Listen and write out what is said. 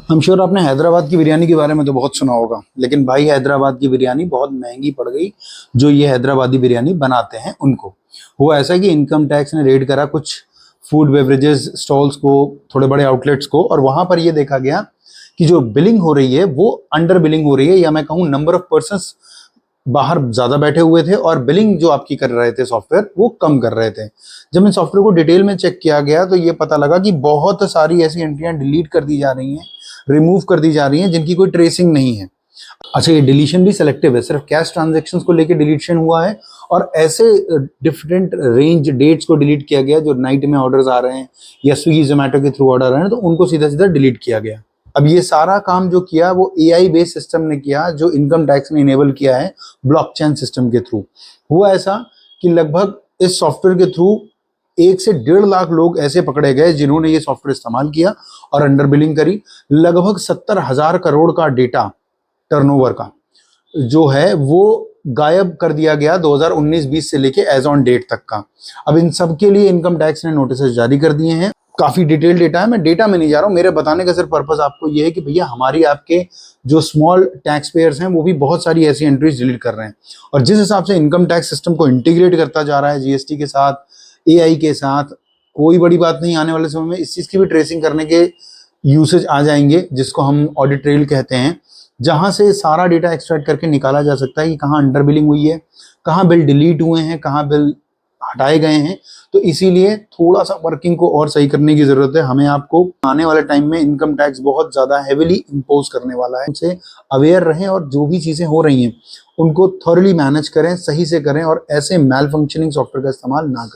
हम श्योर आपने हैदराबाद की बिरयानी के बारे में तो बहुत सुना होगा, लेकिन भाई हैदराबाद की बिरयानी बहुत महंगी पड़ गई जो ये हैदराबादी बिरयानी बनाते हैं उनको। हुआ ऐसा कि इनकम टैक्स ने रेड करा कुछ फूड बेवरेजेस स्टॉल्स को, थोड़े बड़े आउटलेट्स को, और वहां पर ये देखा गया कि जो बिलिंग हो रही है वो अंडर बिलिंग हो रही है, या मैं कहूँ नंबर ऑफ पर्सन्स बाहर ज्यादा बैठे हुए थे और बिलिंग जो आपकी कर रहे थे सॉफ्टवेयर वो कम कर रहे थे। जब इन सॉफ्टवेयर को डिटेल में चेक किया गया तो ये पता लगा कि बहुत सारी ऐसी एंट्रियां डिलीट कर दी जा रही हैं, रिमूव कर दी जा रही हैं जिनकी कोई ट्रेसिंग नहीं है। अच्छा, ये डिलीशन भी सिलेक्टिव है, सिर्फ कैश ट्रांजैक्शंस को लेकर डिलीशन हुआ है, और ऐसे डिफरेंट रेंज डेट्स को डिलीट किया गया जो नाइट में ऑर्डर्स आ रहे हैं या स्विगी जोमेटो के थ्रू ऑर्डर आ रहे हैं तो उनको सीधा सीधा डिलीट किया गया। अब ये सारा काम जो किया वो एआई बेस्ड सिस्टम ने किया, जो इनकम टैक्स ने इनेबल किया है ब्लॉकचेन सिस्टम के थ्रू। हुआ ऐसा कि लगभग इस सॉफ्टवेयर के थ्रू 1 से 1.5 लाख लोग ऐसे पकड़े गए जिन्होंने ये सॉफ्टवेयर इस्तेमाल किया और अंडर बिलिंग करी। लगभग 70,000 करोड़ का डेटा टर्नओवर का जो है वो गायब कर दिया गया 2019-20 से लेके एज ऑन डेट तक का। अब इन सब के लिए इनकम टैक्स ने नोटिस जारी कर दिए हैं। काफी डिटेल डेटा है, मैं डेटा में नहीं जा रहा हूँ, मेरे बताने का सिर्फ पर्पस आपको ये है कि भैया हमारी आपके जो स्मॉल टैक्स पेयर्स हैं वो भी बहुत सारी ऐसी एंट्रीज डिलीट कर रहे हैं, और जिस हिसाब से इनकम टैक्स सिस्टम को इंटीग्रेट करता जा रहा है जीएसटी के साथ, एआई के साथ, कोई बड़ी बात नहीं, आने वाले समय में इस चीज की भी ट्रेसिंग करने के यूसेज आ जाएंगे जिसको हम ऑडिट ट्रेल कहते हैं, जहां से सारा डेटा एक्सट्रैक्ट करके निकाला जा सकता है कि कहाँ अंडर बिलिंग हुई है, कहाँ बिल डिलीट हुए हैं, कहाँ बिल हटाए गए हैं। तो इसीलिए थोड़ा सा वर्किंग को और सही करने की जरूरत है हमें आपको। आने वाले टाइम में इनकम टैक्स बहुत ज्यादा हेविली इंपोज करने वाला है, उनसे अवेयर रहें और जो भी चीजें हो रही हैं उनको थॉरली मैनेज करें, सही से करें, और ऐसे मैल फंक्शनिंग सॉफ्टवेयर का इस्तेमाल ना करें।